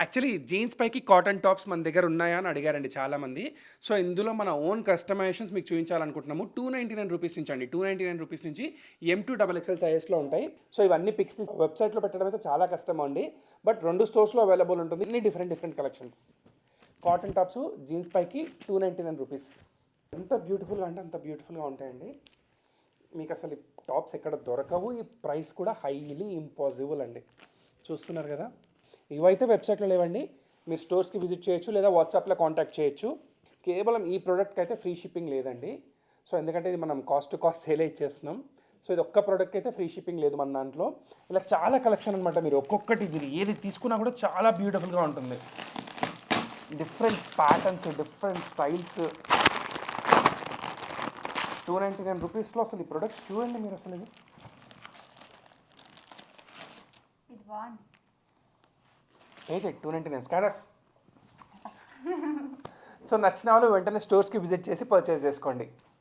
Actually jeans పైకి cotton tops మన దగ్గర ఉన్నాయా అని అడిగారండి చాలామంది. సో, ఇందులో మన ఓన్ కస్టమైజేషన్స్ మీకు చూపించాలనుకుంటున్నాము. 299 రూపీస్ నుంచి అండి. 299 రూపీస్ నుంచి M2 డబుల్ ఎక్స్ఎల్ సైజెస్లో ఉంటాయి. సో, ఇవన్నీ పిక్స్ తీసి వెబ్సైట్లో పెట్టడం అయితే చాలా కష్టం అండి. బట్ 2 స్టోర్స్‌లో అవైలబుల్ ఉంటుంది. ఇన్ని different collections. Cotton tops jeans పైకి 299 రూపీస్. ఎంత బ్యూటిఫుల్‌గా అంటే అంత బ్యూటిఫుల్‌గా ఉంటాయండి. మీకు అసలు ఈ టాప్స్ ఎక్కడ దొరకవు. ఈ ప్రైస్ కూడా హైలీ ఇంపాసిబుల్ అండి. చూస్తున్నారు కదా, ఇవైతే వెబ్సైట్లో లేవండి. మీరు స్టోర్స్కి విజిట్ చేయొచ్చు లేదా వాట్సాప్లో కాంటాక్ట్ చేయొచ్చు. కేవలం ఈ ప్రోడక్ట్కి అయితే ఫ్రీ షిప్పింగ్ లేదండి. సో ఎందుకంటే ఇది మనం కాస్ట్ టు కాస్ట్ సేలే ఇచ్చేస్తున్నాం. సో ఇది ఒక్క ప్రోడక్ట్ అయితే ఫ్రీ షిప్పింగ్ లేదు మన దాంట్లో. ఇలా చాలా కలెక్షన్ అనమాట. మీరు ఒక్కొక్కటి మీరు ఏది తీసుకున్నా కూడా చాలా బ్యూటిఫుల్గా ఉంటుంది. Different patterns, different styles. 299 రూపీస్లో అసలు ఈ ప్రొడక్ట్స్ చూడండి మీరు. అసలు ఇది ఏ 299 స్కానర్. సో నచ్చిన వాళ్ళు వెంటనే స్టోర్స్కి విజిట్ చేసి పర్చేస్ చేసుకోండి.